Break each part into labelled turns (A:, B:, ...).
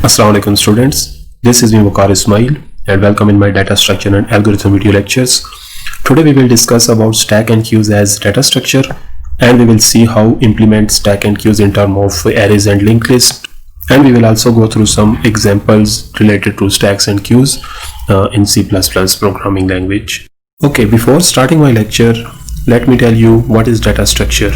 A: Assalamu alaikum students, this is me Waqar Ismail and welcome in my data structure and algorithm video lectures. Today we will discuss about stack and queues as data structure, and we will see how implement stack and queues in terms of arrays and linked list, and we will also go through some examples related to stacks and queues in C++ programming language. Okay, before starting my lecture, let me tell you what is data structure.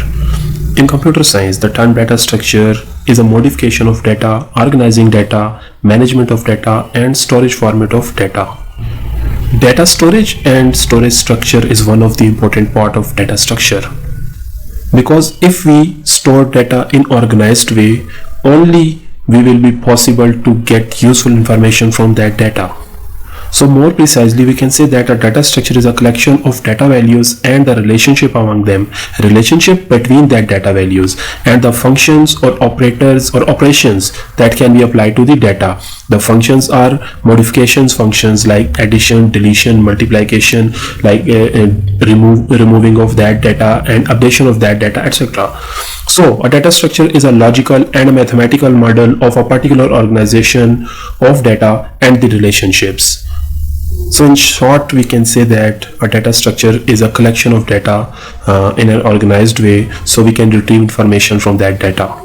A: In computer science, the term data structure is a modification of data, organizing data, management of data, and storage format of data. Data storage and storage structure is one of the important part of data structure. Because if we store data in organized way, only we will be possible to get useful information from that data. So more precisely, we can say that a data structure is a collection of data values and the relationship among them, relationship between that data values and the functions or operators or operations that can be applied to the data. The functions are modifications functions like addition, deletion, multiplication, like removing of that data and updation of that data, etc. So a data structure is a logical and a mathematical model of a particular organization of data and the relationships. So in short, we can say that a data structure is a collection of data in an organized way, so we can retrieve information from that data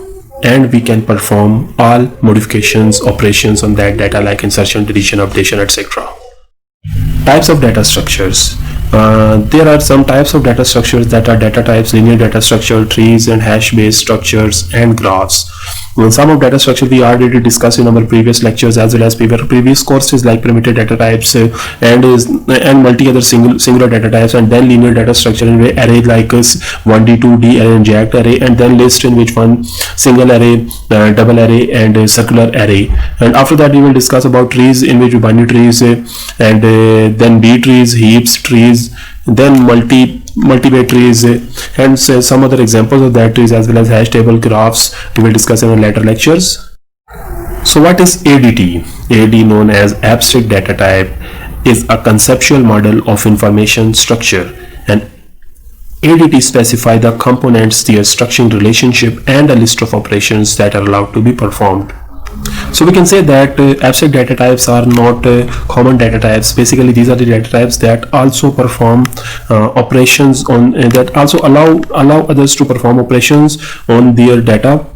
A: and we can perform all modifications, operations on that data like insertion, deletion, updation, etc. Types of data structures. There are some types of data structures that are data types: linear data structure, trees and hash based structures, and graphs. Well, some of data structure we already discussed in our previous lectures as well as previous courses, like primitive data types and multi other singular data types, and then linear data structure in way array like 1D, 2D array and jagged array, and then list in which one single array, double array, and circular array. And after that we will discuss about trees in which binary trees and then B trees, heaps trees, then multi-way trees, and some other examples of that trees, as well as hash table, graphs we will discuss in our later lectures. So what is ADT? ADT, known as abstract data type, is a conceptual model of information structure, and ADT specify the components, their structuring relationship, and a list of operations that are allowed to be performed. So we can say that abstract data types are not common data types. Basically, these are the data types that also perform operations on that also allow others to perform operations on their data,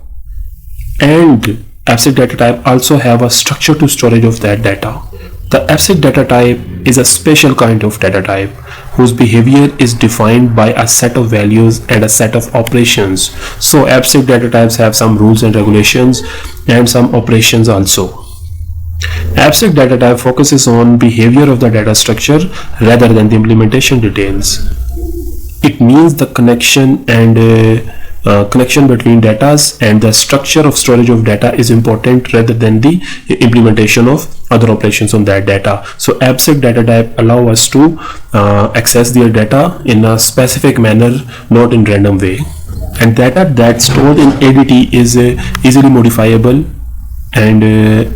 A: and abstract data type also have a structure to storage of that data. The abstract data type is a special kind of data type whose behavior is defined by a set of values and a set of operations. So abstract data types have some rules and regulations and some operations also. Abstract data type focuses on behavior of the data structure rather than the implementation details. It means the connection between data and the structure of storage of data is important rather than the implementation of other operations on that data. So abstract data type allow us to access their data in a specific manner, not in random way. And data that's stored in ADT is easily modifiable and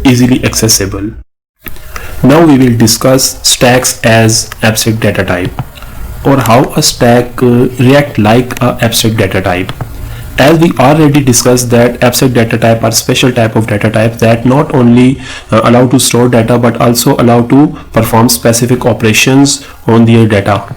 A: easily accessible. Now we will discuss stacks as abstract data type, or how a stack react like a abstract data type. As we already discussed that abstract data type are special type of data types that not only allow to store data but also allow to perform specific operations on their data.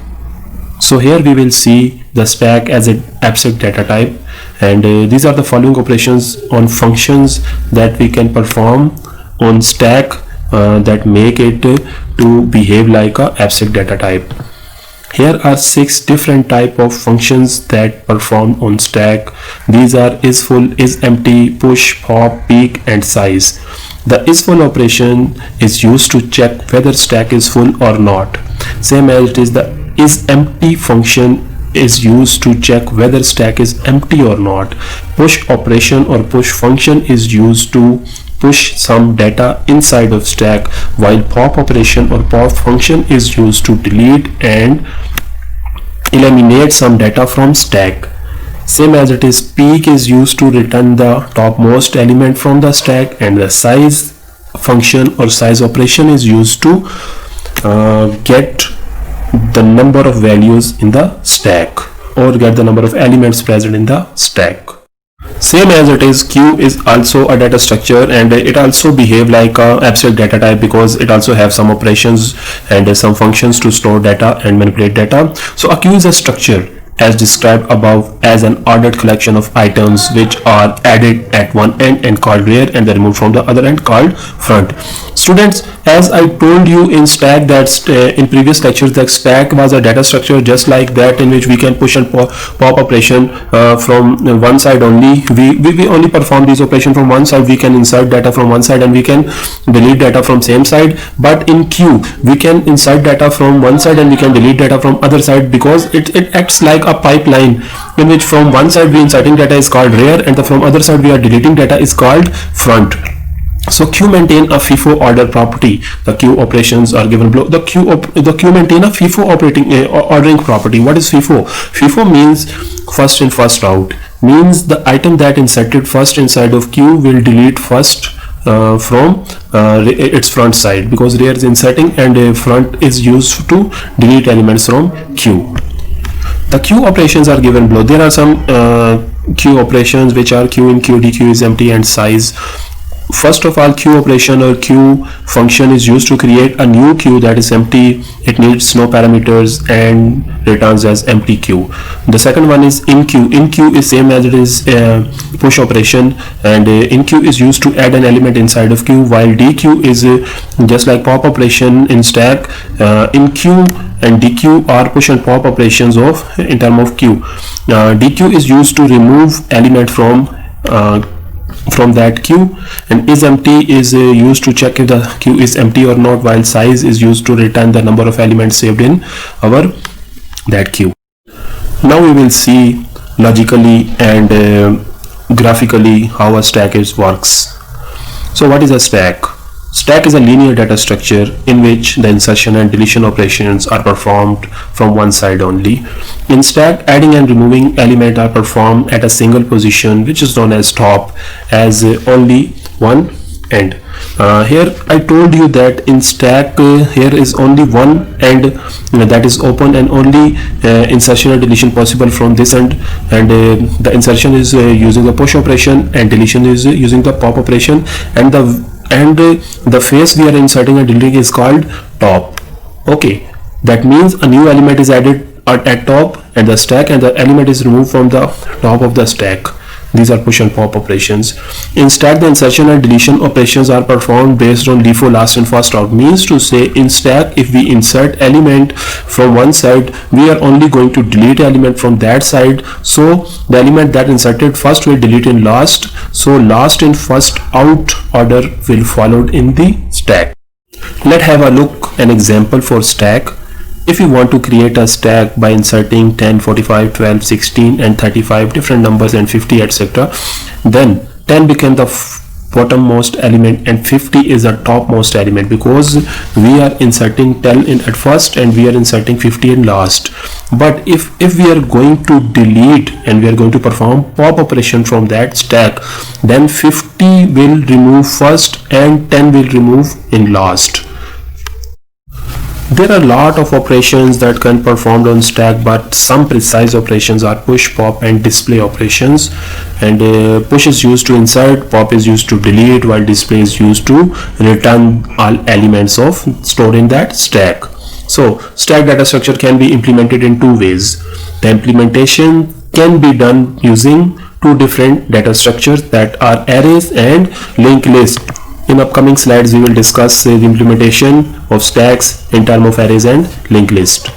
A: So here we will see the stack as an abstract data type, and these are the following operations on functions that we can perform on stack that make it to behave like a abstract data type. Here are 6 different type of functions that perform on stack. These are isFull, isEmpty, push, pop, peek, and size. The isFull operation is used to check whether stack is full or not. Same as it is the isEmpty function is used to check whether stack is empty or not. Push operation or push function is used to push some data inside of stack, while pop operation or pop function is used to delete and eliminate some data from stack. Same as it is, peek is used to return the topmost element from the stack, and the size function or size operation is used to get the number of values in the stack or get the number of elements present in the stack. Same as it is, queue is also a data structure, and it also behave like a abstract data type because it also have some operations and some functions to store data and manipulate data. So a queue is a structure as described above as an ordered collection of items which are added at one end and called rear, and then removed from the other end called front. Students, as I told you in stack that in previous lectures, that stack was a data structure just like that, in which we can push and pop operation from one side only. We only perform these operations from one side. We can insert data from one side and we can delete data from same side. But in queue, we can insert data from one side and we can delete data from other side, because it acts like a pipeline in which from one side we inserting data is called rear, and from other side we are deleting data is called front. So queue maintain a FIFO order property. The queue operations are given below. The queue maintain a FIFO ordering property. What is FIFO? FIFO means first in first out. Means the item that inserted first inside of queue will delete first from its front side, because rear is inserting and front is used to delete elements from queue. The queue operations are given below. There are some queue operations which are queue in, queue, dequeue is empty, and size. First of all, queue operation or queue function is used to create a new queue that is empty. It needs no parameters and returns as empty queue. The second one is in queue. In queue is same as it is push operation, and in queue is used to add an element inside of queue, while dequeue is just like pop operation in stack. In queue and dequeue are push and pop operations of in term of queue. Dequeue is used to remove element from that queue, and is empty is used to check if the queue is empty or not, while size is used to return the number of elements saved in our that queue. Now we will see logically and graphically how a stack works. So what is a stack? Stack is a linear data structure in which the insertion and deletion operations are performed from one side only. In stack, adding and removing element are performed at a single position, which is known as top, as only one end. Here I told you that in stack here is only one end that is open, and only insertion and deletion possible from this end, and the insertion is using the push operation and deletion is using the pop operation, and the face we are inserting and deleting is called top. Okay, that means a new element is added at top and the stack, and the element is removed from the top of the stack. These are push and pop operations. In stack, the insertion and deletion operations are performed based on LIFO, last in first out. Means to say, in stack, if we insert element from one side, we are only going to delete element from that side. So the element that inserted first will delete in last. So last in first out order will follow in the stack. Let's have a look an example for stack. If you want to create a stack by inserting 10, 45, 12, 16 and 35 different numbers and 50 etc., then 10 became the bottommost element and 50 is the topmost element, because we are inserting 10 in at first and we are inserting 50 in last. But if we are going to delete and we are going to perform pop operation from that stack, then 50 will remove first and 10 will remove in last. There are a lot of operations that can be performed on stack, but some precise operations are push, pop and display operations. And push is used to insert, pop is used to delete, while display is used to return all elements of stored in that stack. So stack data structure can be implemented in two ways. The implementation can be done using two different data structures, that are arrays and linked list. In upcoming slides, we will discuss the implementation of stacks in terms of arrays and linked list,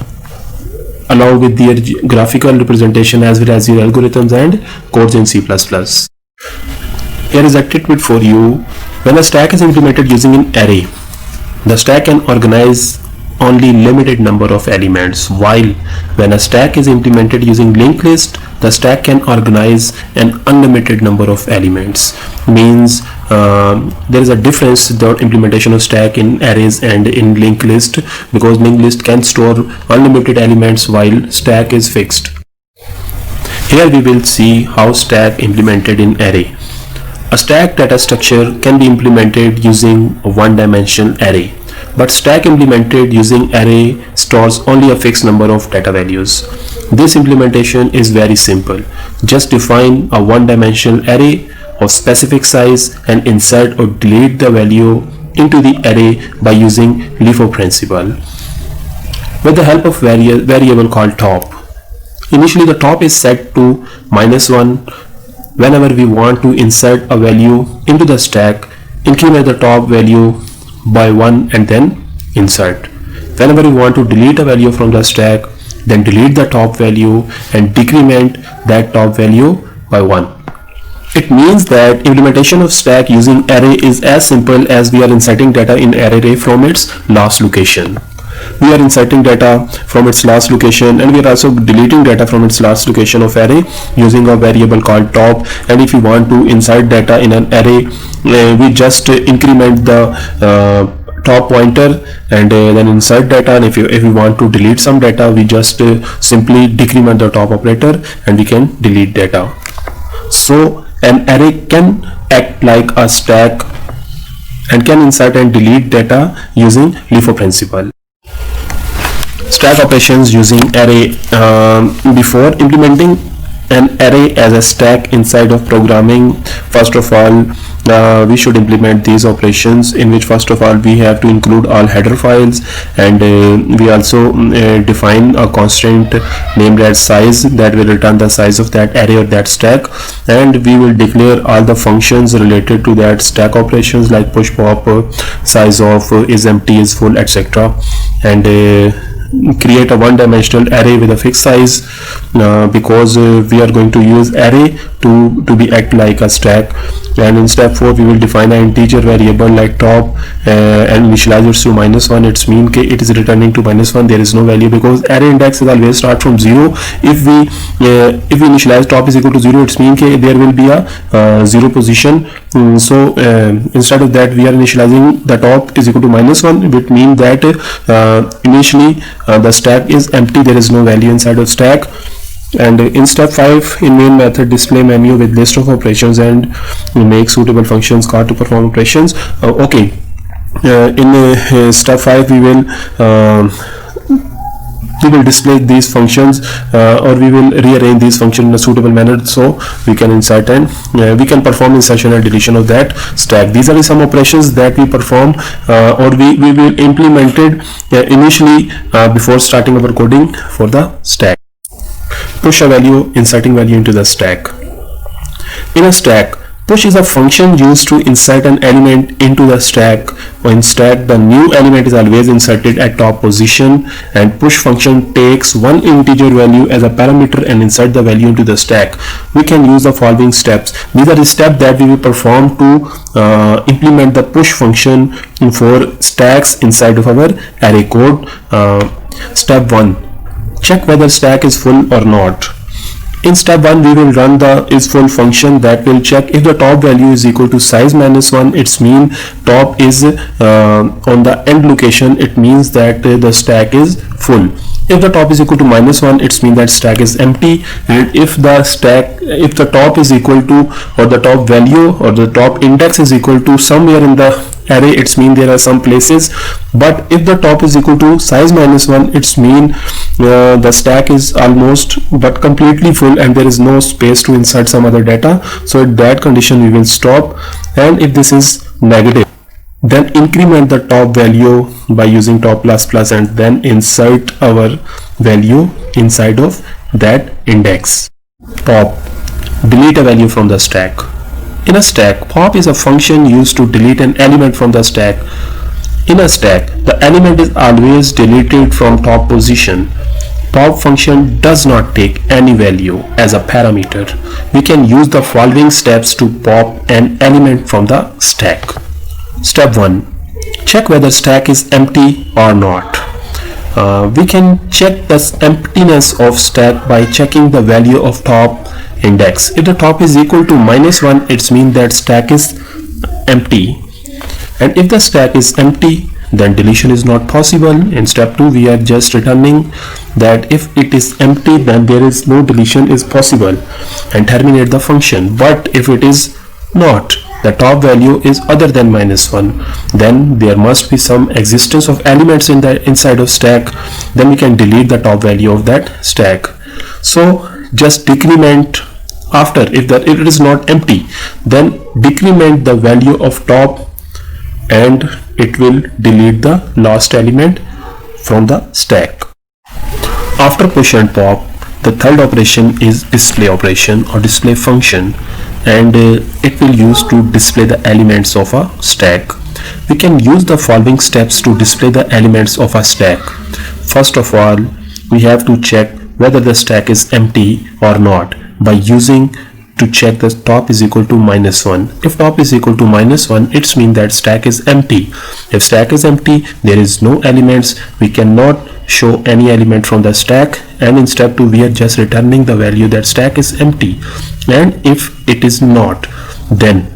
A: along with their graphical representation as well as your algorithms and codes in C++. Here is a tidbit for you. When a stack is implemented using an array, the stack can organize only limited number of elements, while when a stack is implemented using linked list, the stack can organize an unlimited number of elements. Means there is a difference in the implementation of stack in arrays and in linked list, because linked list can store unlimited elements while stack is fixed. Here we will see how stack implemented in array. A stack data structure can be implemented using a one-dimensional array. but stack implemented using array stores only a fixed number of data values. This implementation is very simple. Just define a one-dimensional array of specific size and insert or delete the value into the array by using LIFO principle with the help of variable called top. Initially the top is set to -1. Whenever we want to insert a value into the stack, increment the top value by 1 and then insert. Whenever we want to delete a value from the stack, then delete the top value and decrement that top value by 1. It means that implementation of stack using array is as simple as we are inserting data in array from its last location. We are inserting data from its last location, and we are also deleting data from its last location of array using a variable called top. And if you want to insert data in an array, we just increment the top pointer and then insert data. And if we want to delete some data, we just simply decrement the top operator and we can delete data. So an array can act like a stack and can insert and delete data using LIFO principle. Stack operations using array. Before implementing an array as a stack inside of programming, first of all we should implement these operations, in which first of all we have to include all header files, and we also define a constant named as size that will return the size of that array or that stack, and we will declare all the functions related to that stack operations like push pop, size of, is empty, is full, etc. and create a one-dimensional array with a fixed size, because we are going to use array to be act like a stack. And in step 4 we will define an integer variable like top and initialize it to -1. It's mean it is returning to -1. There is no value because array index is always start from 0. If we initialize top is equal to 0, it's mean there will be a 0 position. So instead of that we are initializing the top is equal to -1, which means that initially the stack is empty, there is no value inside of stack. And in step 5, in main method, display menu with list of operations and make suitable functions called to perform operations. In step 5 we will display these functions, or we will rearrange these functions in a suitable manner so we can insert and we can perform insertion and deletion of that stack. These are some operations that we perform or we will implement it initially before starting our coding for the stack. Push a value, inserting value into the stack. In a stack, push is a function used to insert an element into the stack. In stack, the new element is always inserted at top position, and push function takes one integer value as a parameter and insert the value into the stack. We can use the following steps. These are the steps that we will perform to implement the push function for stacks inside of our array code. Step 1. Check whether stack is full or not. In step 1 we will run the isFull function that will check if the top value is equal to size -1. It's mean top is on the end location, it means that the stack is full. If the top is equal to -1, it's mean that stack is empty. And if the top is equal to, or the top value or the top index is equal to somewhere in the array, it's mean there are some places. But if the top is equal to size -1, it's mean the stack is almost but completely full and there is no space to insert some other data. So at that condition we will stop. And if this is negative, then increment the top value by using top ++ and then insert our value inside of that index. Pop, delete a value from the stack. In a stack, pop is a function used to delete an element from the stack. In a stack, the element is always deleted from top position. Pop function does not take any value as a parameter. We can use the following steps to pop an element from the stack. Step 1. Check whether stack is empty or not. We can check the emptiness of stack by checking the value of top index. If the top is equal to -1, it's mean that stack is empty. And if the stack is empty, then deletion is not possible. In step 2 we are just returning that if it is empty, then there is no deletion is possible and terminate the function. But if it is not, the top value is other than -1, then there must be some existence of elements in the inside of stack. Then we can delete the top value of that stack. So just decrement after, if it is not empty, then decrement the value of top and it will delete the last element from the stack. After push and pop, the third operation is display operation or display function, and it will use to display the elements of a stack. We can use the following steps to display the elements of a stack. First of all, we have to check whether the stack is empty or not by using to check the top is equal to -1. If top is equal to -1, it means that stack is empty. If stack is empty, there is no elements, we cannot show any element from the stack, and in step 2 we are just returning the value that stack is empty. And if it is not, then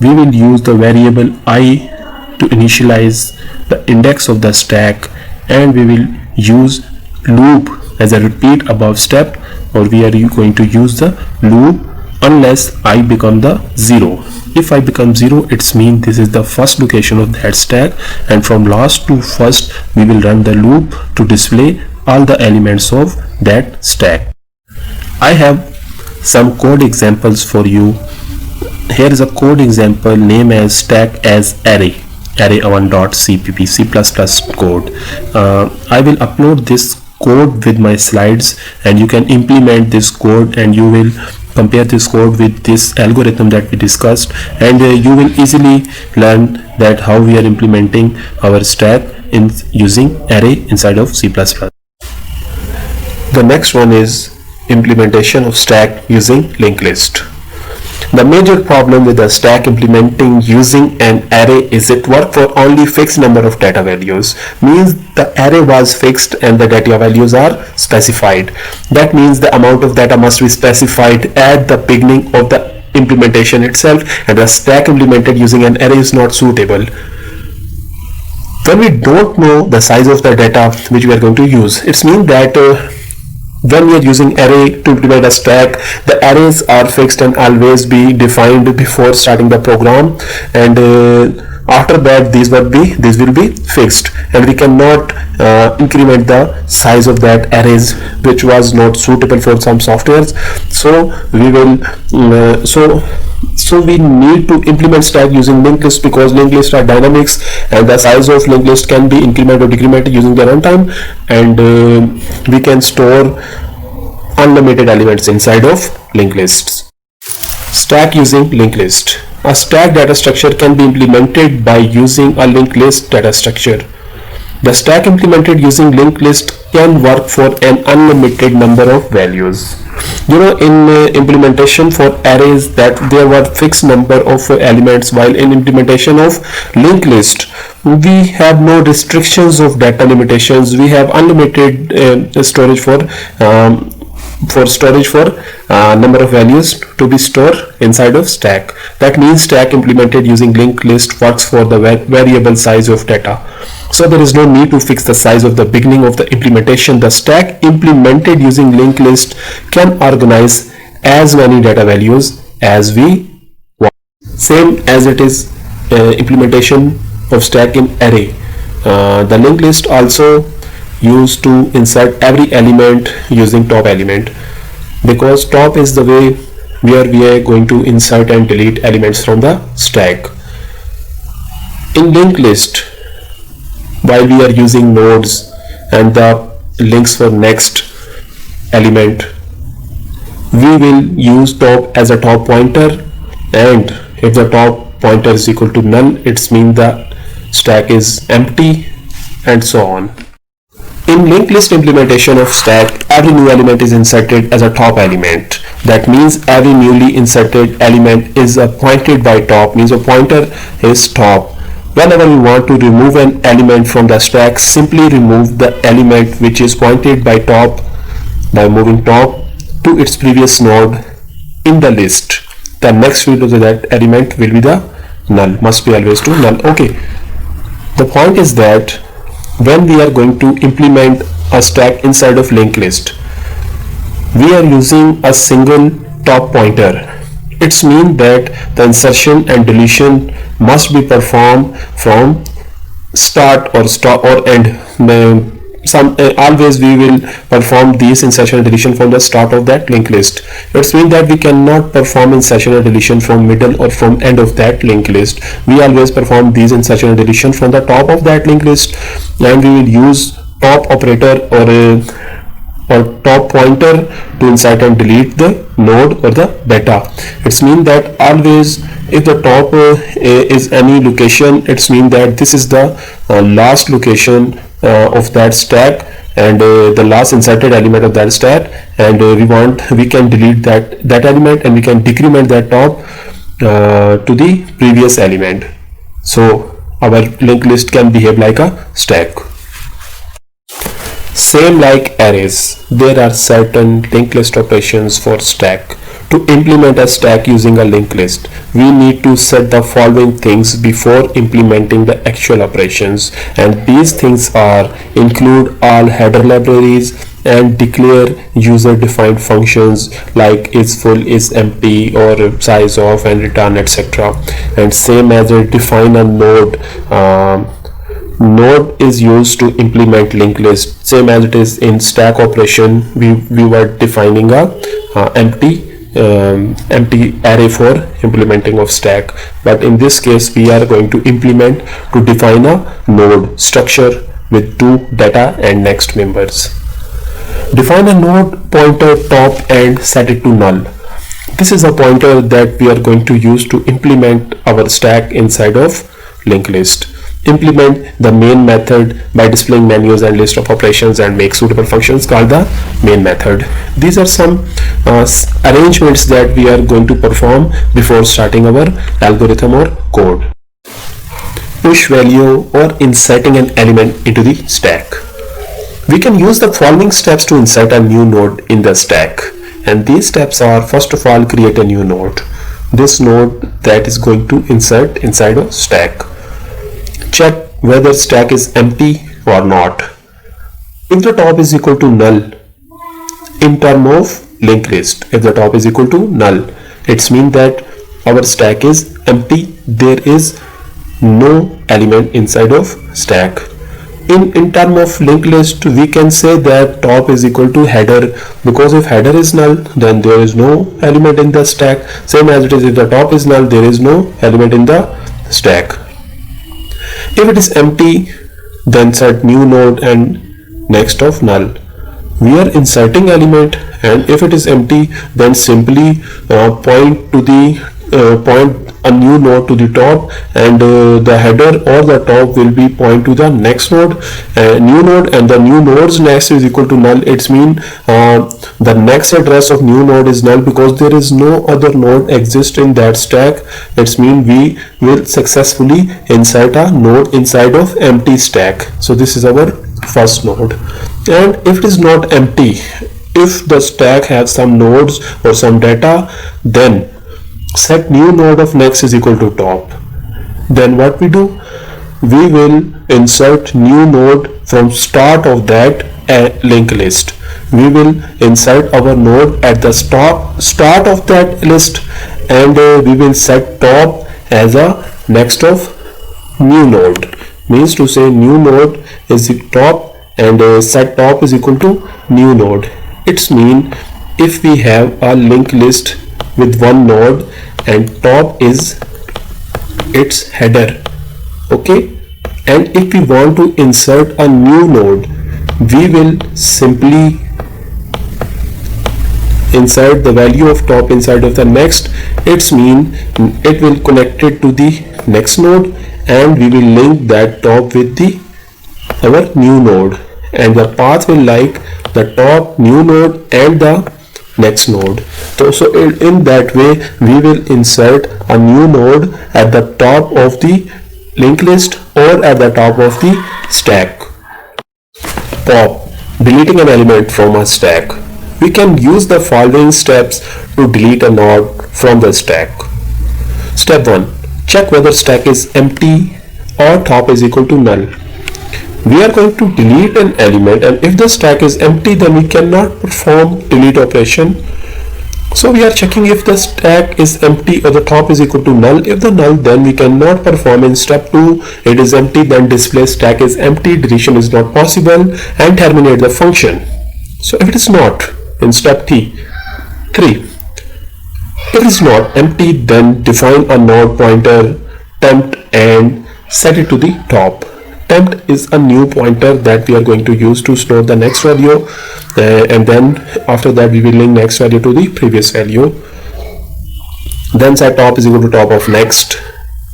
A: we will use the variable I to initialize the index of the stack, and we will use loop as a repeat above step, or we are going to use the loop unless I become the 0. If I become 0, it means this is the first location of that stack, and from last to first we will run the loop to display all the elements of that stack. I have some code examples for you. Here is a code example named as stack as array1.cpp C++ code. I will upload this code with my slides, and you can implement this code and you will compare this code with this algorithm that we discussed, and you will easily learn that how we are implementing our stack in using array inside of C++. The next one is implementation of stack using linked list. The major problem with the stack implementing using an array is it works for only fixed number of data values. Means the array was fixed and the data values are specified. That means the amount of data must be specified at the beginning of the implementation itself, and the stack implemented using an array is not suitable. When we don't know the size of the data which we are going to use, it means that when we are using array to implement a stack, the arrays are fixed and always be defined before starting the program, and after that these will be fixed, and we cannot increment the size of that arrays, which was not suitable for some softwares. So we will so we need to implement stack using linked list, because linked lists are dynamics and the size of linked list can be incremented or decremented using the runtime, and we can store unlimited elements inside of linked lists. Stack using linked list. A stack data structure can be implemented by using a linked list data structure. The stack implemented using linked list can work for an unlimited number of values. You know, in implementation for arrays that there were fixed number of elements, while in implementation of linked list we have no restrictions of data limitations. We have unlimited storage for number of values to be stored inside of stack. That means stack implemented using linked list works for the variable size of data. So there is no need to fix the size of the beginning of the implementation. The stack implemented using linked list can organize as many data values as we want. Same as it is implementation of stack in array. The linked list also used to insert every element using top element, because top is the way where we are going to insert and delete elements from the stack. In linked list, while we are using nodes and the links for next element, we will use top as a top pointer, and if the top pointer is equal to null, it means the stack is empty, and so on. In linked list implementation of stack, every new element is inserted as a top element. That means every newly inserted element is pointed by top, means a pointer is top. Whenever you want to remove an element from the stack, simply remove the element which is pointed by top by moving top to its previous node in the list. The next field of that element will be the null, must be always to null. Okay, the point is that when we are going to implement a stack inside of linked list, we are using a single top pointer. It's mean that the insertion and deletion must be performed from start or stop or end. Always we will perform these insertion and deletion from the start of that linked list. It's mean that we cannot perform insertion and deletion from middle or from end of that linked list. We always perform these insertion and deletion from the top of that linked list, and we will use top operator or top pointer to insert and delete the node or the data. It's mean that always if the top is any location, it's mean that this is the last location of that stack, and the last inserted element of that stack, and we can delete that element, and we can decrement that top to the previous element. So our linked list can behave like a stack. Same like arrays, there are certain linked list operations for stack. To implement a stack using a linked list, we need to set the following things before implementing the actual operations, and these things are include all header libraries and declare user defined functions like is full, is empty, or size of, and return, etc. And same as define a node. Node is used to implement linked list, same as it is in stack operation. We were defining a empty array for implementing of stack, but in this case we are going to define a node structure with two data and next members. Define a node pointer top and set it to null. This is a pointer that we are going to use to implement our stack inside of linked list. Implement the main method by displaying menus and list of operations, and make suitable functions called the main method. These are some arrangements that we are going to perform before starting our algorithm or code. Push value or inserting an element into the stack. We can use the following steps to insert a new node in the stack, and these steps are: first of all, create a new node. This node that is going to insert inside a stack. Check whether stack is empty or not. If the top is equal to null, in term of linked list, if the top is equal to null, it's mean that our stack is empty. There is no element inside of stack. In term of linked list, we can say that top is equal to header, because if header is null, then there is no element in the stack. Same as it is if the top is null, there is no element in the stack. If it is empty, then set new node and next of null. We are inserting element, and if it is empty, then simply point a new node to the top, and the header or the top will be point to the next node, new node, and the new node's next is equal to null. It's mean the next address of new node is null because there is no other node exist in that stack. It's mean we will successfully insert a node inside of empty stack. So this is our first node. And if it is not empty, if the stack has some nodes or some data, then set new node of next is equal to top. Then what we do, we will insert new node from start of that linked list. We will insert our node at the start of that list, and we will set top as a next of new node. Means to say new node is the top, and set top is equal to new node. It's mean if we have a linked list with one node and top is its header, okay, and if we want to insert a new node, we will simply insert the value of top inside of the next. It's mean it will connect it to the next node, and we will link that top with our new node, and the path will like the top, new node, and the next node. So in that way we will insert a new node at the top of the linked list or at the top of the stack. Pop, deleting an element from a stack. We can use the following steps to delete a node from the stack. Step 1. Check whether stack is empty or top is equal to null. We are going to delete an element, and if the stack is empty, then we cannot perform delete operation. So we are checking if the stack is empty or the top is equal to null. If the null, then we cannot perform in step 2. It is empty, then display stack is empty, deletion is not possible, and terminate the function. So if it is not, in step 3, if it is not empty, then define a node pointer temp and set it to the top. Temp is a new pointer that we are going to use to store the next value, and then after that we will link next value to the previous value. Then set top is equal to top of next,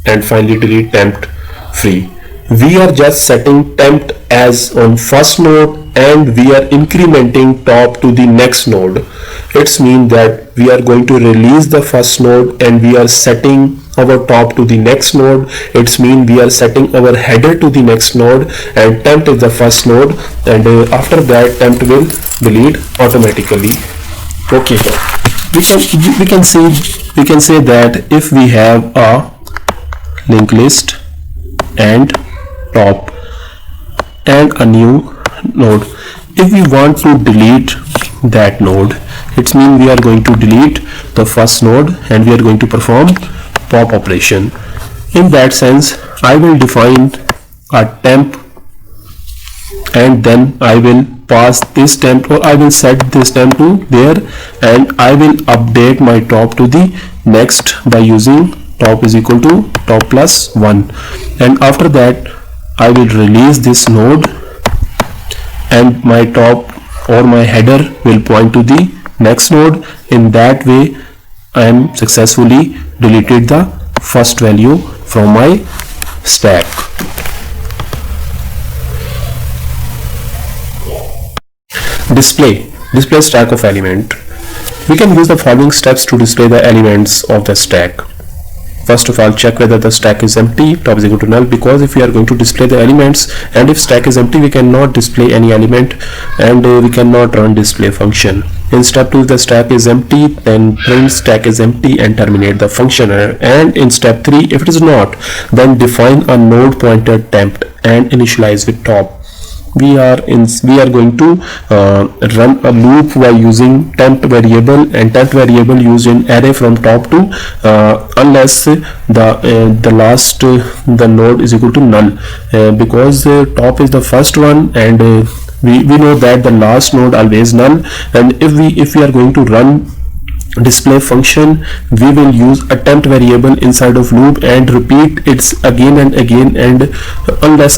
A: and finally delete temp free. We are just setting temp as on first node, and we are incrementing top to the next node. It's mean that we are going to release the first node and we are setting our top to the next node. It's mean we are setting our header to the next node, and temp is the first node, and after that temp will delete automatically. Okay, we can say that if we have a linked list and top and a new node, if we want to delete that node, it means we are going to delete the first node and we are going to perform pop operation. In that sense, I will define a temp, and then I will pass this temp, or I will set this temp to there, and I will update my top to the next by using top is equal to top plus 1, and after that I will release this node, and my top or my header will point to the next node. In that way I am successfully deleted the first value from my stack. Display stack of element. We can use the following steps to display the elements of the stack. First of all, check whether the stack is empty, top is equal to null, because if we are going to display the elements, and if stack is empty, we cannot display any element, and we cannot run display function. In step 2, if the stack is empty, then print stack is empty and terminate the function. And in step 3, if it is not, then define a node pointer temp and initialize with top. We are going to run a loop by using temp variable, and temp variable used in array from top to unless the last the node is equal to null, because top is the first one, and we know that the last node always null. And if we are going to run display function, we will use a temp variable inside of loop and repeat it again and again, and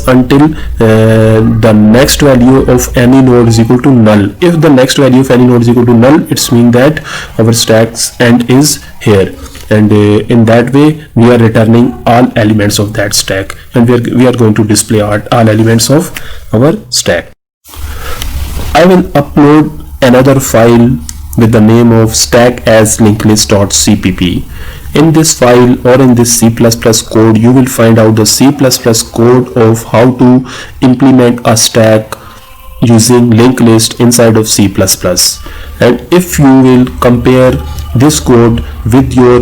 A: until the next value of any node is equal to null. If the next value of any node is equal to null, it's mean that our stack's end is here, and in that way we are returning all elements of that stack, and we are going to display all elements of our stack. I will upload another file with the name of stack as linklist.cpp. In this file or in this C++ code, you will find out the C++ code of how to implement a stack using linked list inside of C++. And if you will compare this code with your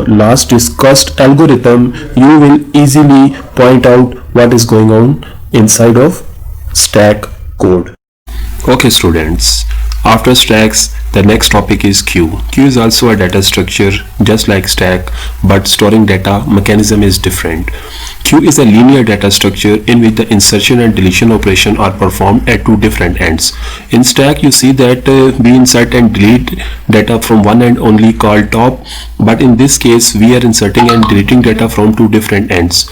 A: last discussed algorithm, you will easily point out what is going on inside of stack code. Okay students, after stacks, the next topic is queue. Queue is also a data structure just like stack, but storing data mechanism is different. Queue is a linear data structure in which the insertion and deletion operation are performed at two different ends. In stack, you see that we insert and delete data from one end only called top, but in this case we are inserting and deleting data from two different ends.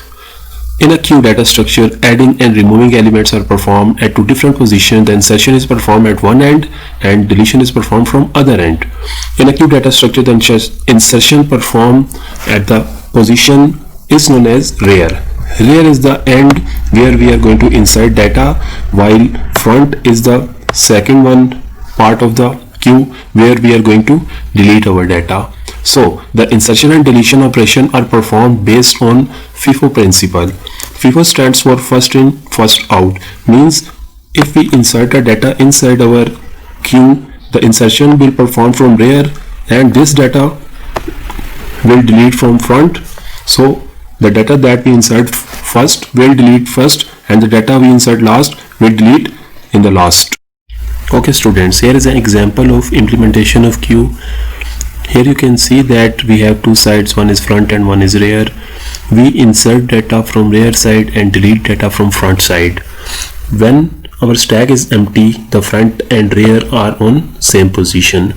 A: In a queue data structure, adding and removing elements are performed at two different positions. The insertion is performed at one end and deletion is performed from other end. In a queue data structure, the insertion performed at the position is known as rear. Rear is the end where we are going to insert data, while front is the second one part of the queue where we are going to delete our data. So the insertion and deletion operation are performed based on FIFO principle. FIFO stands for first in, first out. Means if we insert the data inside our queue, the insertion will perform from rear and this data will delete from front. So the data that we insert first will delete first, and the data we insert last will delete in the last. Okay students, here is an example of implementation of queue. Here you can see that we have two sides, one is front and one is rear. We insert data from rear side and delete data from front side. When our stack is empty, the front and rear are on same position.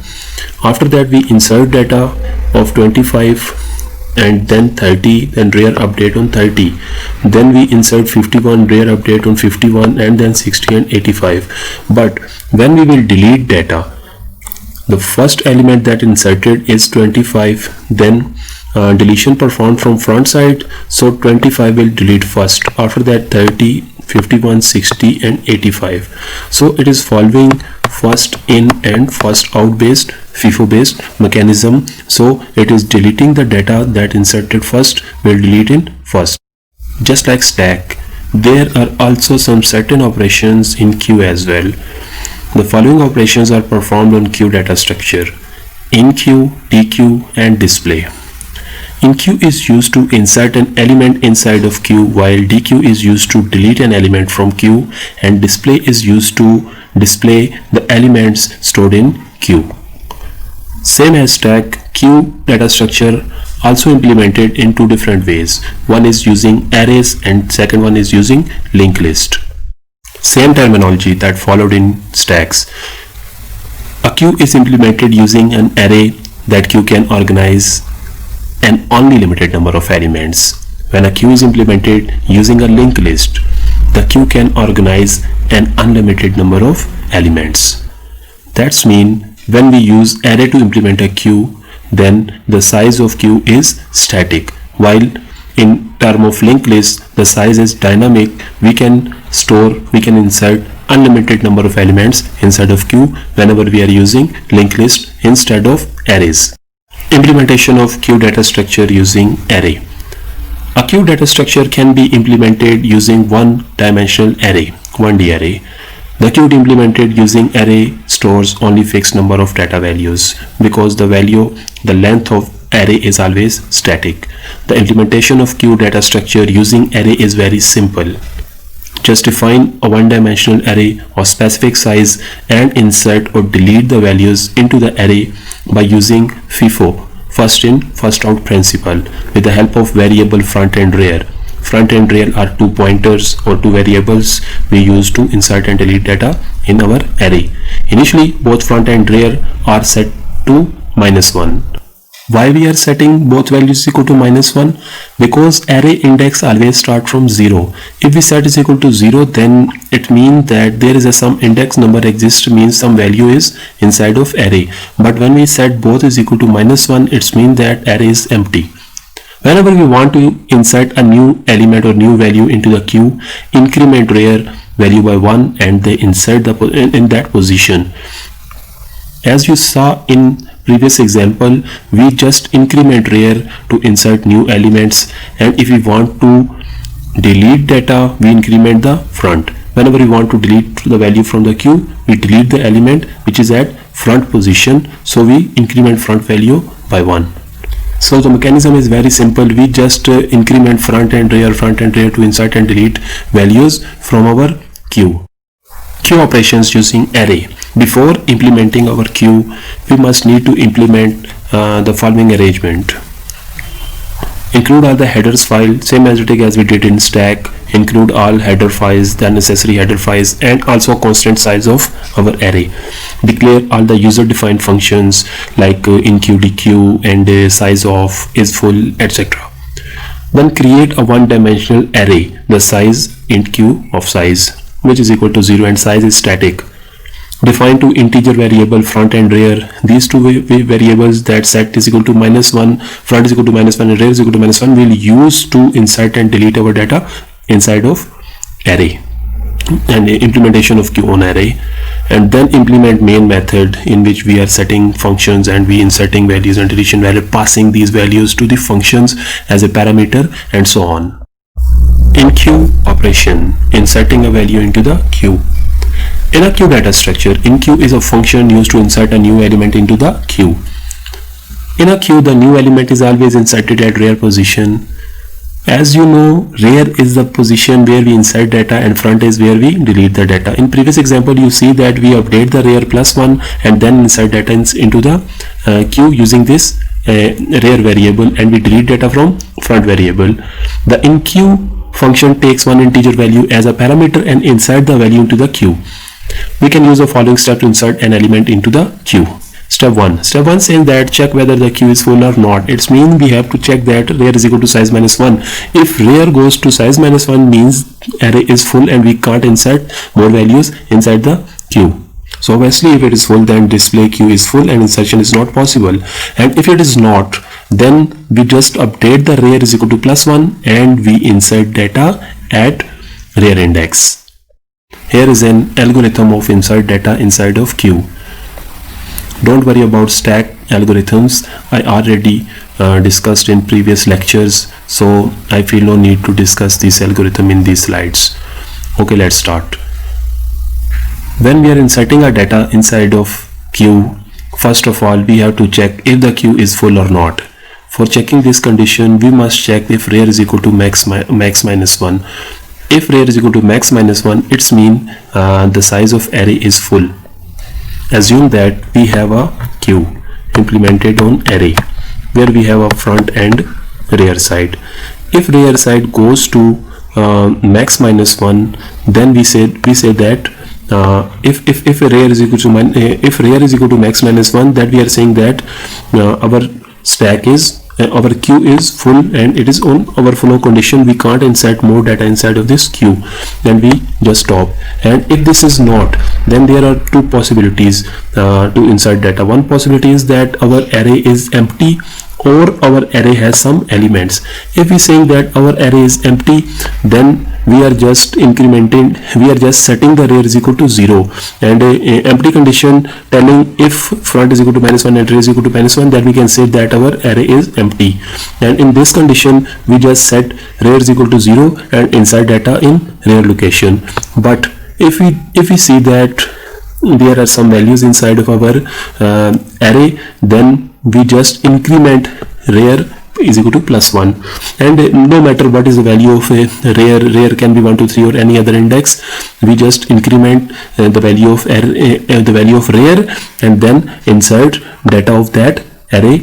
A: After that we insert data of 25 and then 30, then rear update on 30, then we insert 51, rear update on 51, and then 60 and 85. But when we will delete data, the first element that inserted is 25, then deletion performed from front side, so 25 will delete first, after that 30, 51, 60 and 85. So it is following first in and first out based FIFO based mechanism. So it is deleting the data that inserted first will delete in first. Just like stack, there are also some certain operations in queue as well. The following operations are performed on queue data structure: InQueue, DQueue and display. InQueue is used to insert an element inside of queue, while DQueue is used to delete an element from queue, and display is used to display the elements stored in queue. Same as stack, queue data structure also implemented in two different ways. One is using arrays and second one is using linked list. Same terminology that followed in stacks. A queue is implemented using an array that queue can organize an only limited number of elements. When a queue is implemented using a linked list, the queue can organize an unlimited number of elements. That's mean when we use array to implement a queue, then the size of queue is static, while in term of linked list the size is dynamic. We can insert unlimited number of elements inside of queue whenever we are using linked list instead of arrays. Implementation of queue data structure using array. A queue data structure can be implemented using one-dimensional array, 1D array. The queue implemented using array stores only fixed number of data values because the length of array is always static. The implementation of queue data structure using array is very simple. Just define a one-dimensional array of specific size and insert or delete the values into the array by using FIFO, first in first out principle, with the help of variable front and rear. Front and rear are two pointers or two variables we use to insert and delete data in our array. Initially both front and rear are set to -1. Why we are setting both values equal to -1? Because array index always start from 0. If we set is equal to 0, then it means that there is some index number exists, means some value is inside of array. But when we set both is equal to -1, it means that array is empty. Whenever we want to insert a new element or new value into the queue, increment rear value by 1 and they insert in that position. As you saw in previous example, we just increment rear to insert new elements, and if we want to delete data, we increment the front. Whenever we want to delete the value from the queue, we delete the element which is at front position, so we increment front value by 1. So the mechanism is very simple. We just increment front and rear to insert and delete values from our queue. Queue operations using array. Before implementing our queue, we must need to implement the following arrangement. Include all the headers file, same as we did in stack. Include all header files, the necessary header files, and also constant size of our array. Declare all the user defined functions like InQueue, DQueue, and size of, is full, etc. Then create a one-dimensional array, the size InQueue of size, which is equal to 0 and size is static. Define two integer variable front and rear. These two variables that set is equal to -1, front is equal to -1 and rear is equal to -1 will use to insert and delete our data inside of array, and implementation of queue on array. And then implement main method, in which we are setting functions and we inserting values and deletion value, passing these values to the functions as a parameter, and so on. InQueue operation, inserting a value into the queue. In a queue data structure, InQueue is a function used to insert a new element into the queue. In a queue, the new element is always inserted at rear position. As you know, rear is the position where we insert data and front is where we delete the data. In previous example, you see that we update the rear +1 and then insert data into the queue using this rear variable, and we delete data from front variable. The InQueue function takes one integer value as a parameter and insert the value into the queue. We can use the following step to insert an element into the queue. Step 1 says that check whether the queue is full or not. It means we have to check that rear is equal to size -1. If rear goes to size -1 means array is full and we can't insert more values inside the queue. So obviously if it is full, then display queue is full and insertion is not possible. And if it is not, then we just update the rear is equal to +1 and we insert data at rear index. Here is an algorithm of insert data inside of queue. Don't worry about stack algorithms. I already discussed in previous lectures, so I feel no need to discuss this algorithm in these slides. Okay, let's start. When we are inserting our data inside of queue, first of all we have to check if the queue is full or not. For checking this condition, we must check if rear is equal to max -1. If rear is equal to max -1, it means the size of array is full. Assume that we have a queue implemented on array where we have a front and rear side. If rear side goes to max -1, then we say that if rear is equal to max -1, that we are saying that our stack is our queue is full and it is on overflow condition. We can't insert more data inside of this queue, then we just stop. And if this is not, then there are two possibilities to insert data. One possibility is that our array is empty or our array has some elements. If we saying that our array is empty, then we are just setting the rear is equal to 0, and a empty condition telling if front is equal to -1 and rear is equal to -1, that we can say that our array is empty. And in this condition we just set rear is equal to 0 and insert data in rear location. But if we see that there are some values inside of our array, then we just increment rear is equal to +1, and no matter what is the value of a rear can be 1 2 3 or any other index. We just increment the value of rear and then insert data of that array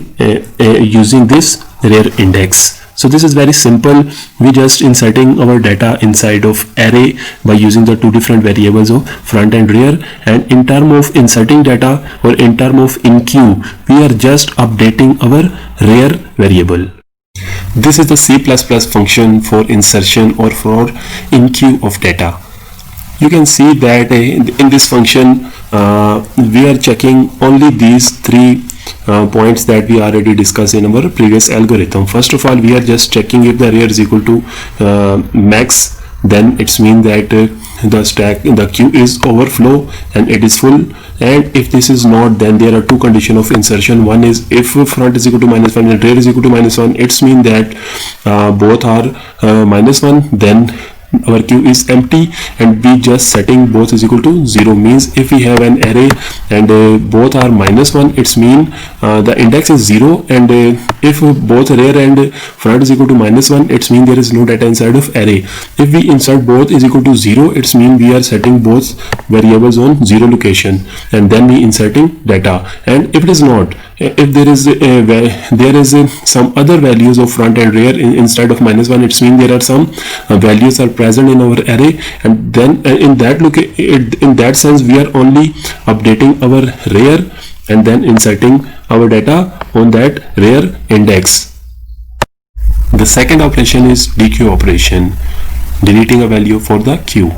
A: using this rear index. So this is very simple. We just inserting our data inside of array by using the two different variables of front and rear. And in term of inserting data or in term of InQueue, we are just updating our rear variable. This is the C++ function for insertion or for InQueue of data. You can see that in this function we are checking only these three points that we already discussed in our previous algorithm. First of all, we are just checking if the rear is equal to max, then it's mean that the queue is overflow and it is full. And if this is not, then there are two conditions of insertion. One is if front is equal to -1 and rear is equal to -1, it's mean that both are -1, then our queue is empty, and we just setting both is equal to 0. Means if we have an array and both are -1, it's mean the index is 0, and if both rear and front is equal to -1, it's mean there is no data inside of array. If we insert both is equal to 0, it's mean we are setting both variables on 0 location, and then we inserting data. And if it is not, if there is some other values of front and rear instead of -1, it's mean there are some values are present in our array, and then in that sense we are only updating our rear and then inserting our data on that rear index. The second operation is dequeue operation, deleting a value for the queue.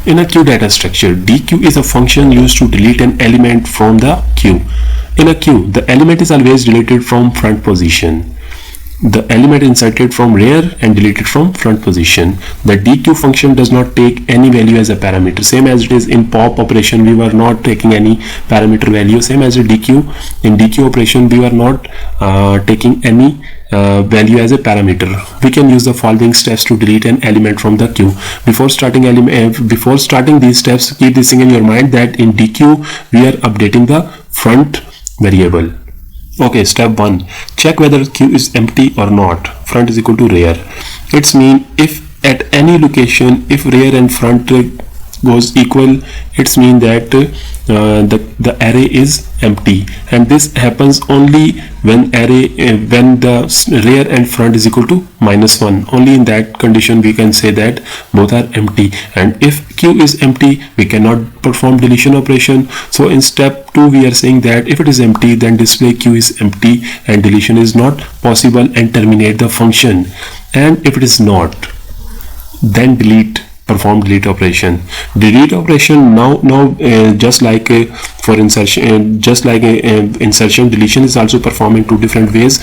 A: In a queue data structure, dequeue is a function used to delete an element from the queue. In a queue, the element is always deleted from front position. The element inserted from rear and deleted from front position. The dequeue function does not take any value as a parameter. Same as it is in pop operation, we were not taking any parameter value. Same as a dequeue. In dequeue operation, we were not taking any value as a parameter. We can use the following steps to delete an element from the queue. Before starting these steps, keep this thing in your mind that in dequeue we are updating the front variable. Okay, step 1. Check whether queue is empty or not. Front is equal to rear. It's mean if at any location, if rear and front goes equal, it's mean that the array is empty, and this happens only when when the rear and front is equal to -1. Only in that condition we can say that both are empty, and if queue is empty we cannot perform deletion operation. So in step 2 we are saying that if it is empty, then display queue is empty and deletion is not possible and terminate the function, and if it is not, then perform delete operation. Delete operation now just like for insertion, insertion, deletion is also performed in two different ways.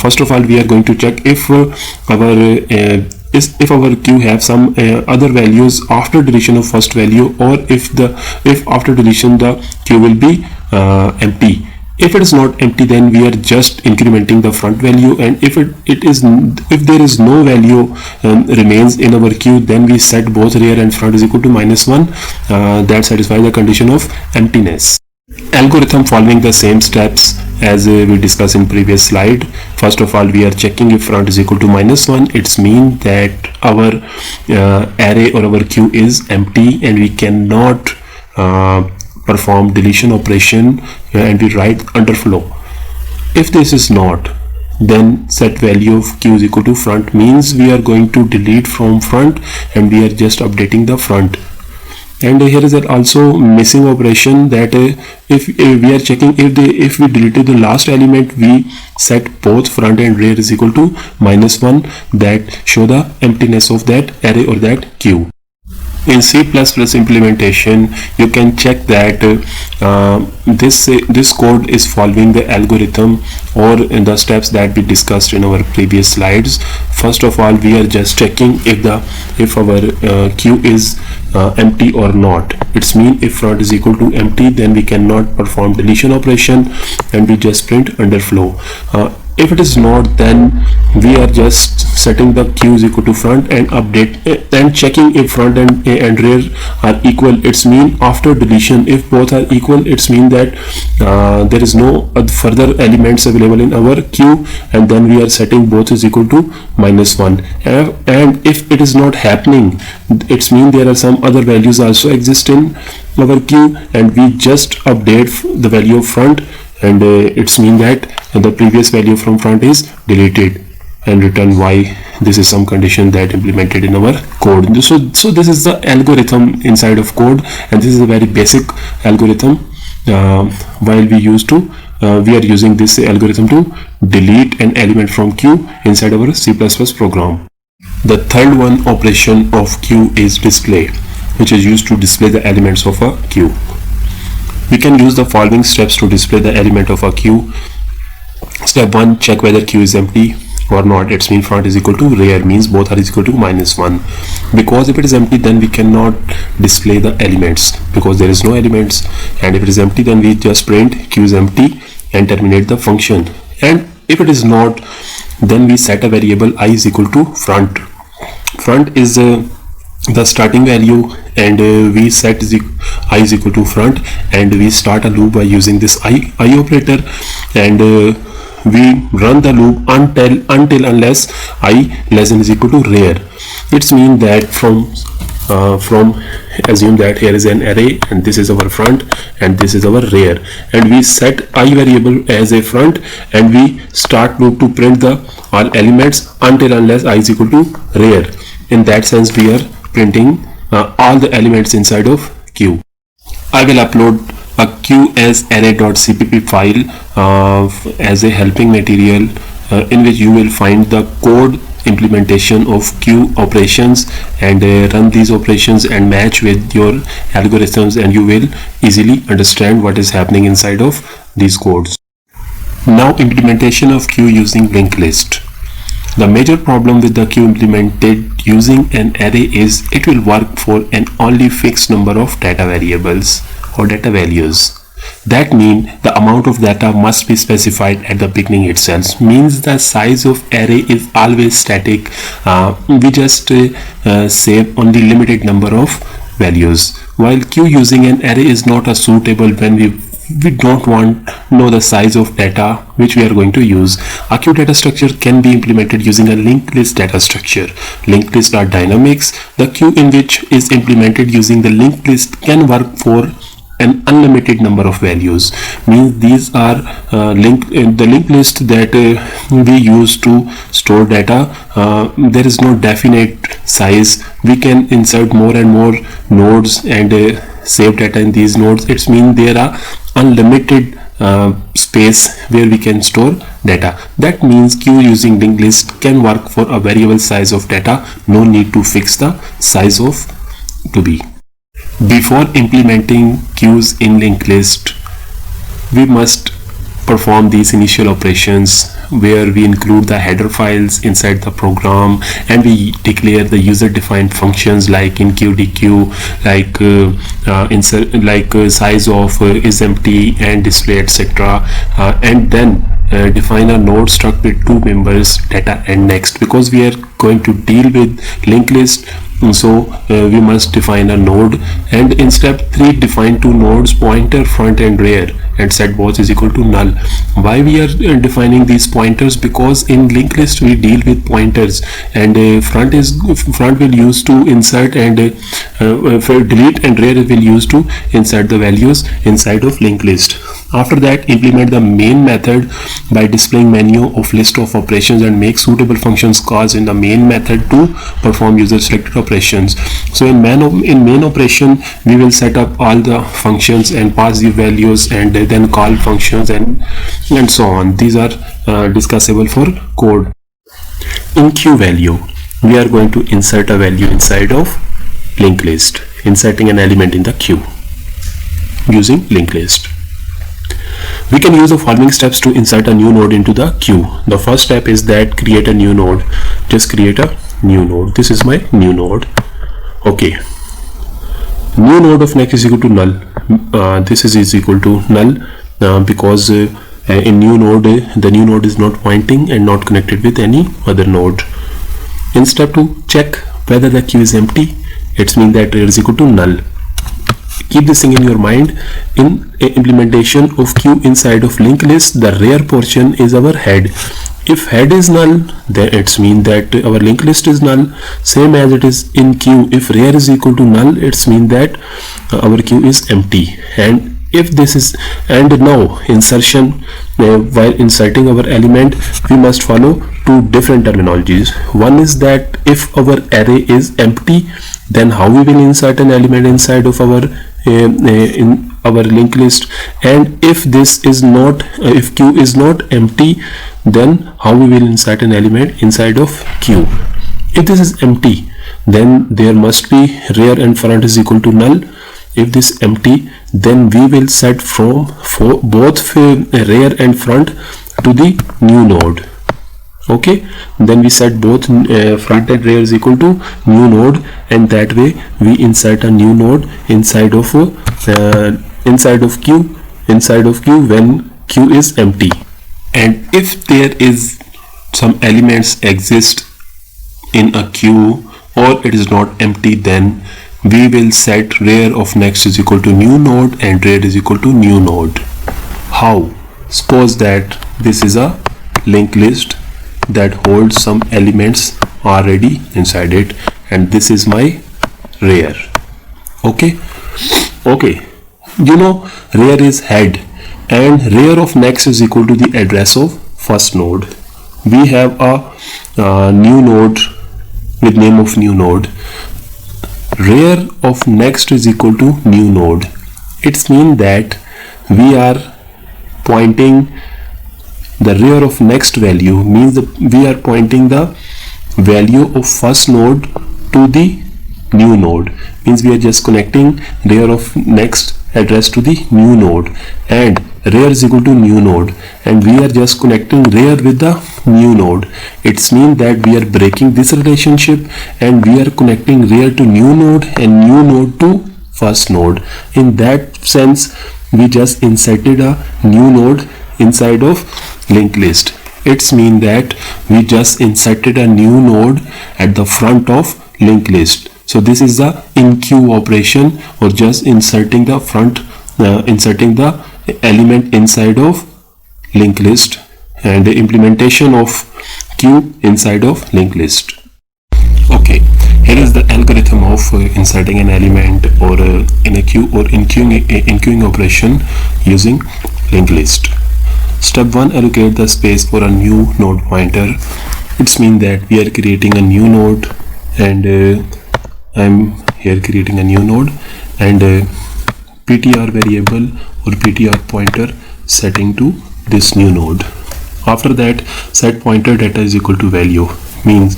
A: First of all, we are going to check if our queue have some other values after deletion of first value, or if after deletion the queue will be empty. If it is not empty, then we are just incrementing the front value, and if there is no value remains in our queue, then we set both rear and front is equal to -1. That satisfies the condition of emptiness. Algorithm following the same steps as we discussed in previous slide. First of all, we are checking if front is equal to -1. It's mean that our array or our queue is empty and we cannot perform deletion operation, and we write underflow. If this is not, then set value of queue is equal to front, means we are going to delete from front and we are just updating the front. And here is also missing operation, that if we are checking if we deleted the last element, we set both front and rear is equal to -1, that show the emptiness of that array or that queue. In C++ implementation, you can check that this code is following the algorithm or in the steps that we discussed in our previous slides. First of all, we are just checking if our queue is empty or not. It's mean if front is equal to empty, then we cannot perform deletion operation, and we just print underflow. If it is not, then we are just setting the queue is equal to front and update and checking if front and rear are equal. It's mean after deletion, if both are equal, it's mean that there is no further elements available in our queue, and then we are setting both is equal to -1. And if it is not happening, it's mean there are some other values also exist in our queue, and we just update the value of front, and it's mean that the previous value from front is deleted, and return y. This is some condition that implemented in our code. So this is the algorithm inside of code, and this is a very basic algorithm. While we are using this algorithm to delete an element from queue inside our C++ program. The third one operation of queue is display, which is used to display the elements of a queue. We can use the following steps to display the element of a queue. Step 1, check whether queue is empty or not. It's mean front is equal to rear, means both are equal to -1, because if it is empty, then we cannot display the elements because there is no elements, and if it is empty, then we just print queue is empty and terminate the function. And if it is not, then we set a variable I is equal to front. Front is the starting value, and we set I is equal to front, and we start a loop by using this I operator, and we run the loop until unless I less than is equal to rear. It's mean that from assume that here is an array, and this is our front and this is our rear, and we set I variable as a front, and we start loop to print all elements until unless I is equal to rear. In that sense, we are printing all the elements inside of queue. I will upload a queue as array.cpp file as a helping material in which you will find the code implementation of queue operations, and run these operations and match with your algorithms, and you will easily understand what is happening inside of these codes. Now, implementation of queue using linked list. The major problem with the queue implemented using an array is it will work for an only fixed number of data variables or data values. That means the amount of data must be specified at the beginning itself. Means the size of array is always static. We just save only limited number of values. While queue using an array is not a suitable when we we don't want know the size of data which we are going to use. A queue data structure can be implemented using a linked list data structure. Linked lists are dynamics. The queue in which is implemented using the linked list can work for an unlimited number of values. Means these are the linked list that we use to store data. There is no definite size. We can insert more and more nodes and save data in these nodes. It means there are unlimited space where we can store data. That means queue using linked list can work for a variable size of data. No need to fix the size of to be. Before implementing queues in linked list, we must perform these initial operations where we include the header files inside the program, and we declare the user defined functions like enqueueDQ, like size of is empty and display, etc. And then define a node struct with two members, data and next. Because we are going to deal with linked list, so we must define a node, and in step 3 define two nodes, pointer, front and rear, and set both is equal to null. Why we are defining these pointers? Because in linked list we deal with pointers, and front will use to insert, and for delete, and rear will use to insert the values inside of linked list. After that, implement the main method by displaying menu of list of operations and make suitable functions calls in the main method to perform user selected operations. So in main operation we will set up all the functions and pass the values and then call functions and so on. These are discussable for code. In queue value, we are going to insert a value inside of linked list, inserting an element in the queue using linked list. We can use the following steps to insert a new node into the queue. The first step is that create a new node. Just create a new node. This is my new node. Okay. New node of next is equal to null. This is equal to null because in new node the new node is not pointing and not connected with any other node. In step 2, check whether the queue is empty. It means that rear is equal to null. Keep this thing in your mind. In implementation of queue inside of linked list, the rear portion is our head. If head is null, then it means that our linked list is null. Same as it is in queue. If rear is equal to null, it means that our queue is empty. And if this is, and now insertion, while inserting our element, we must follow two different terminologies. One is that if our array is empty, then how we will insert an element inside of our in our linked list, and if this is not if queue is not empty, then how we will insert an element inside of queue. If this is empty, then there must be rear and front is equal to null. If this is empty, then we will set from both rear and front to the new node. Okay, then we set both front and rear is equal to new node, and that way we insert a new node inside of queue when queue is empty. And if there is some elements exist in a queue or it is not empty, then we will set rear of next is equal to new node and rear is equal to new node. How? Suppose that this is a linked list that holds some elements already inside it, and this is my rear. Okay, you know, rear is head and rear of next is equal to the address of first node. We have a new node with name of new node. Rear of next is equal to new node. It means that we are pointing the rear of next value, means that we are pointing the value of first node to the new node, means we are just connecting rear of next address to the new node, and rear is equal to new node, and we are just connecting rear with the new node. It means that we are breaking this relationship and we are connecting rear to new node and new node to first node. In that sense, we just inserted a new node inside of linked list. It's mean that we just inserted a new node at the front of linked list. So this is the in queue operation, or just inserting the front, inserting the element inside of linked list and the implementation of queue inside of linked list. Okay, here is the algorithm of inserting an element or in a queue or in queuing operation using linked list. Step 1, allocate the space for a new node pointer. It's mean that we are creating a new node, and I'm here creating a new node, and ptr variable or ptr pointer setting to this new node. After that, set pointer data is equal to value, means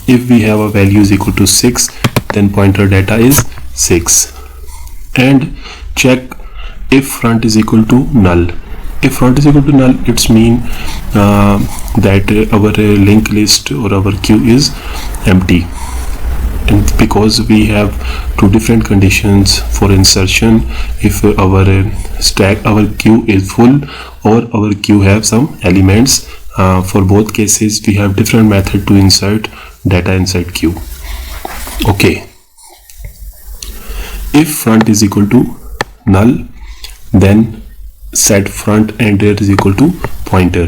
A: if we have a value is equal to 6, then pointer data is 6, and check if front is equal to null. If front is equal to null, it's mean that our linked list or our queue is empty, and because we have two different conditions for insertion, if our queue is full or our queue have some elements, for both cases we have different method to insert data inside queue. Okay, if front is equal to null, then set front and rear is equal to pointer,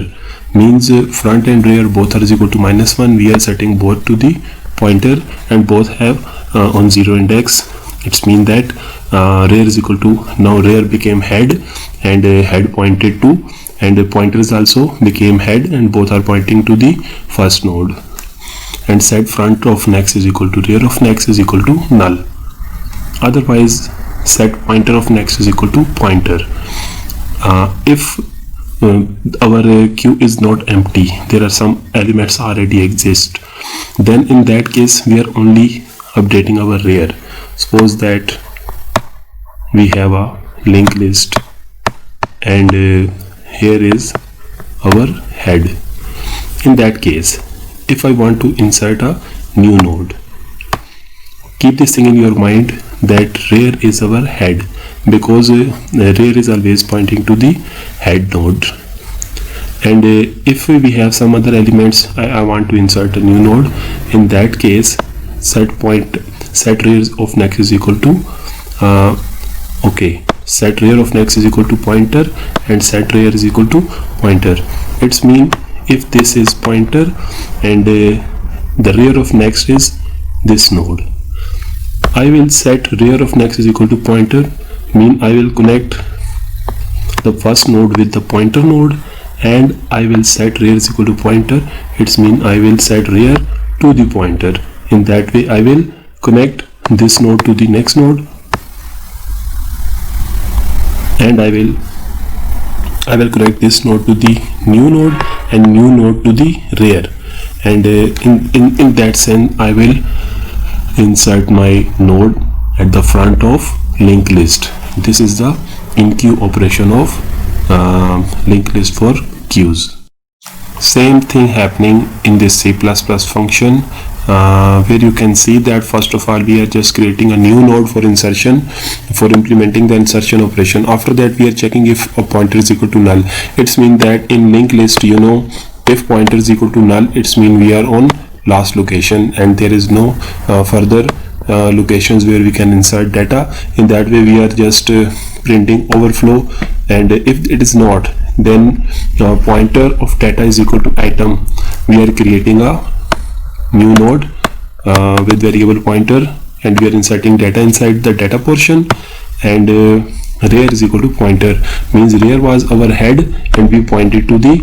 A: means front and rear both are is equal to -1. We are setting both to the pointer and both have on 0 index. It's mean that rear is equal to, now rear became head and head pointed to, and the pointers also became head and both are pointing to the first node. And set front of next is equal to rear of next is equal to null. Otherwise, set pointer of next is equal to pointer. If our queue is not empty, there are some elements already exist, then in that case we are only updating our rear. Suppose that we have a linked list and here is our head. In that case, if I want to insert a new node, keep this thing in your mind that rear is our head, because rear is always pointing to the head node. And if we have some other elements, I want to insert a new node, in that case set rear of next is equal to set rear of next is equal to pointer and set rear is equal to pointer. It's mean if this is pointer and the rear of next is this node, I will set rear of next is equal to pointer, mean I will connect the first node with the pointer node, and I will set rear is equal to pointer. It's mean I will set rear to the pointer. In that way I will connect this node to the next node, and I will connect this node to the new node and new node to the rear, and in that sense I will insert my node at the front of linked list. This is the in queue operation of linked list for queues. Same thing happening in this C++ function, where you can see that first of all we are just creating a new node for insertion, for implementing the insertion operation. After that we are checking if a pointer is equal to null. It's mean that in linked list, you know, if pointer is equal to null, it's mean we are on last location and there is no further locations where we can insert data. In that way we are just printing overflow, and if it is not, then pointer of data is equal to item. We are creating a new node with variable pointer and we are inserting data inside the data portion, and rear is equal to pointer, means rear was our head and we pointed to the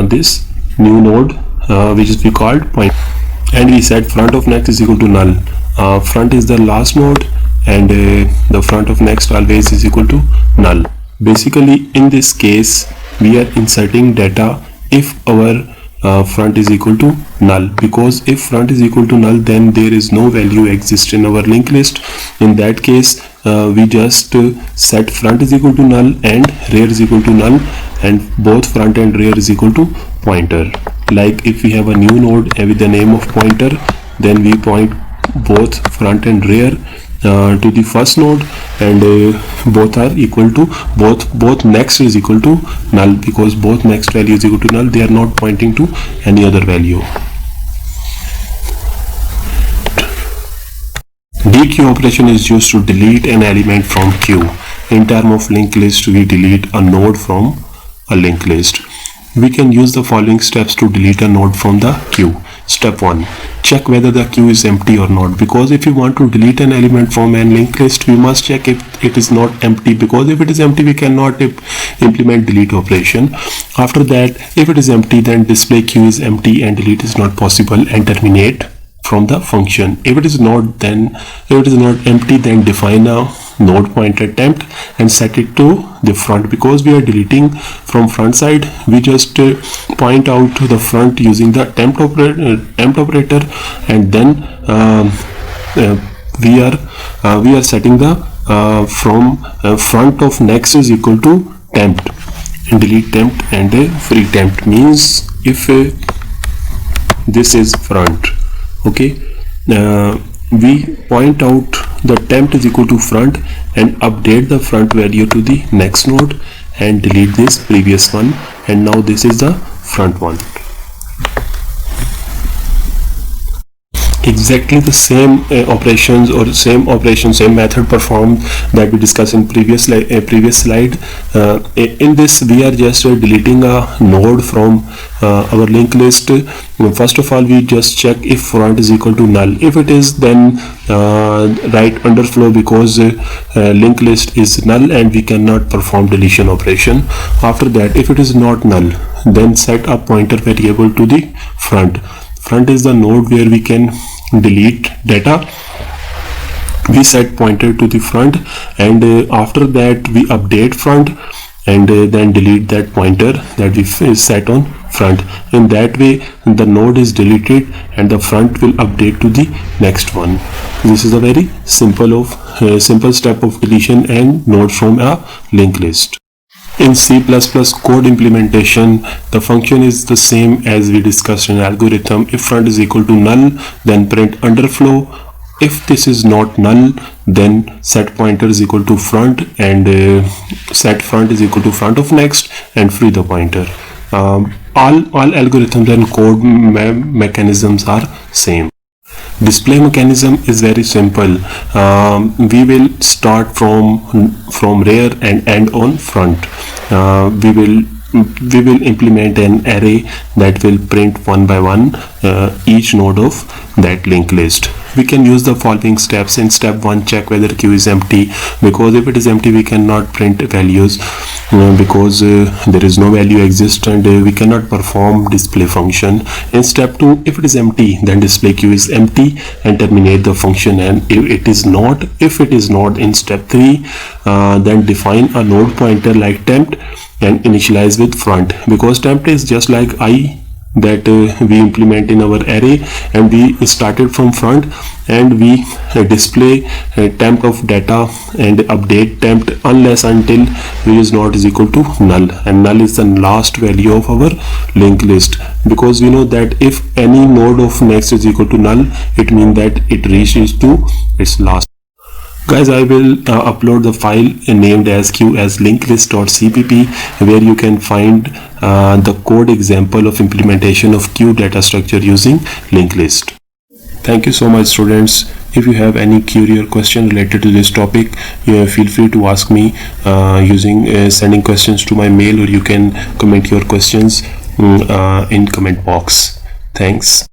A: this new node which is we called point, and we said front of next is equal to null. Front is the last node and the front of next always is equal to null. Basically in this case we are inserting data if our front is equal to null, because if front is equal to null then there is no value exist in our linked list. In that case we just set front is equal to null and rear is equal to null, and both front and rear is equal to pointer. Like if we have a new node with the name of pointer, then we point both front and rear to the first node, and both are equal to both next is equal to null, because both next value is equal to null. They are not pointing to any other value. DQ operation is used to delete an element from queue. in term of linked list, we delete a node from a linked list. We can use the following steps to delete a node from the queue. Step 1. Check whether the queue is empty or not, because if you want to delete an element from a linked list, we must check if it is not empty, because if it is empty we cannot implement delete operation. After that, if it is empty, then display queue is empty and delete is not possible and terminate from the function. If it is not empty, then define a node pointer temp and set it to the front. Because we are deleting from front side, we just point out to the front using the temp operator, and then we are setting the from front of next is equal to temp, and delete temp and free temp means if this is front. Okay, we point out the temp is equal to front and update the front value to the next node and delete this previous one, and now this is the front one. Exactly the same operations or same method performed that we discussed in previous slide. In this, we are just deleting a node from our linked list. First of all, we just check if front is equal to null. If it is, then write underflow, because linked list is null and we cannot perform deletion operation. After that, if it is not null, then set a pointer variable to the front. Front is the node where we can delete data. We set pointer to the front, and after that we update front and then delete that pointer that we set on front. In that way, the node is deleted and the front will update to the next one. This is a very simple step of deletion and node from a linked list. In C++ code implementation, the function is the same as we discussed in algorithm. If front is equal to null, then print underflow. If this is not null, then set pointer is equal to front and set front is equal to front of next and free the pointer. All algorithms and code mechanisms are same. Display mechanism is very simple. We will start from rear and end on front. We will implement an array that will print one by one each node of that linked list. We can use the following steps. In step 1, check whether queue is empty, because if it is empty we cannot print values because there is no value exist, and we cannot perform display function. In step 2, if it is empty, then display queue is empty and terminate the function. And if it is not in step 3, then define a node pointer like temp and initialize with front, because temp is just like I that we implement in our array, and we started from front and we display temp of data and update temp unless until v is not is equal to null, and null is the last value of our linked list, because we know that if any node of next is equal to null, it means that it reaches to its last. Guys, I will upload the file named as queue as linkedlist.cpp, where you can find the code example of implementation of queue data structure using linked list. Thank you so much, students. If you have any query or question related to this topic, feel free to ask me using sending questions to my mail, or you can comment your questions in comment box. Thanks.